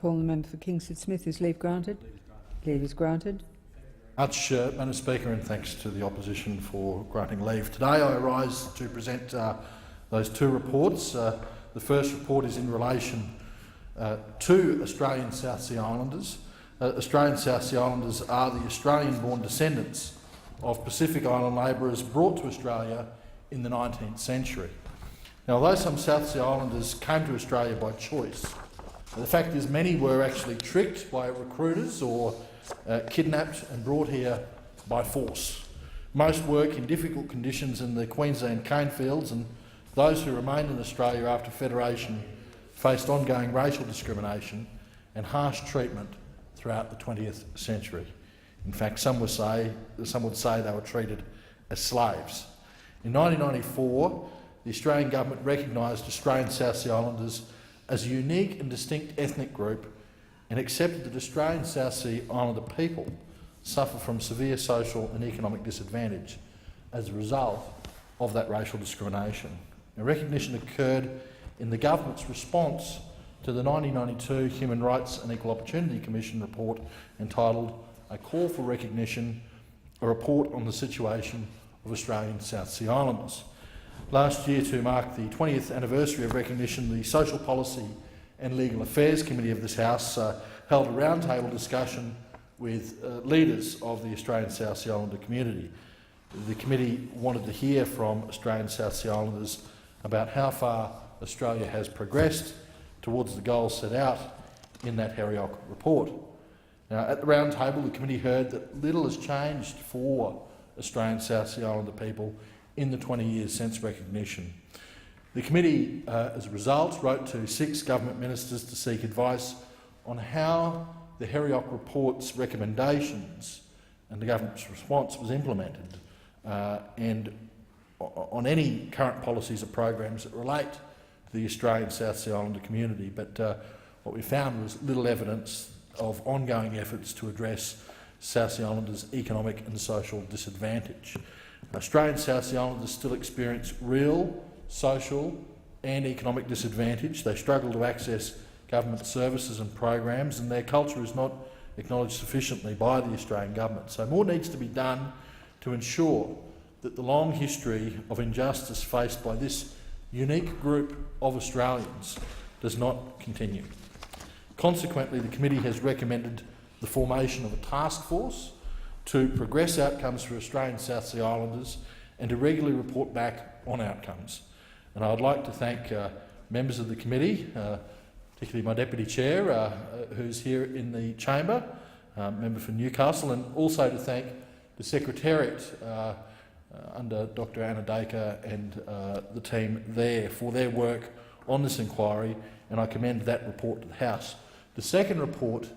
Call the member for Kingsford Smith. Is leave granted? Leave is granted. Much, Madam Speaker, and thanks to the opposition for granting leave. Today I rise to present those two reports. The first report is in relation to Australian South Sea Islanders. Australian South Sea Islanders are the Australian-born descendants of Pacific Island labourers brought to Australia in the 19th century. Now, although some South Sea Islanders came to Australia by choice, the fact is many were actually tricked by recruiters or kidnapped and brought here by force. Most work in difficult conditions in the Queensland cane fields, and those who remained in Australia after Federation faced ongoing racial discrimination and harsh treatment throughout the 20th century. In fact, some would say they were treated as slaves. In 1994, the Australian government recognised Australian South Sea Islanders as a unique and distinct ethnic group and accepted that Australian South Sea Islander people suffer from severe social and economic disadvantage as a result of that racial discrimination. Now, recognition occurred in the government's response to the 1992 Human Rights and Equal Opportunity Commission report entitled A Call for Recognition, a report on the situation of Australian South Sea Islanders. Last year, to mark the 20th anniversary of recognition, the Social Policy and Legal Affairs Committee of this House held a roundtable discussion with leaders of the Australian South Sea Islander community. The committee wanted to hear from Australian South Sea Islanders about how far Australia has progressed towards the goals set out in that HERIOC report. Now, at the roundtable, the committee heard that little has changed for Australian South Sea Islander people in the 20 years since recognition. The committee, as a result, wrote to 6 government ministers to seek advice on how the HERIOC report's recommendations and the government's response was implemented, and on any current policies or programs that relate to the Australian South Sea Islander community. But what we found was little evidence of ongoing efforts to address South Sea Islanders' economic and social disadvantage. Australian South Sea Islanders still experience real social and economic disadvantage. They struggle to access government services and programs, and their culture is not acknowledged sufficiently by the Australian government. So more needs to be done to ensure that the long history of injustice faced by this unique group of Australians does not continue. Consequently, the committee has recommended the formation of a task force to progress outcomes for Australian South Sea Islanders and to regularly report back on outcomes. And I would like to thank members of the committee, particularly my Deputy Chair, who's here in the chamber, member for Newcastle, and also to thank the Secretariat under Dr Anna Dacre and the team there for their work on this inquiry, and I commend that report to the House. The second report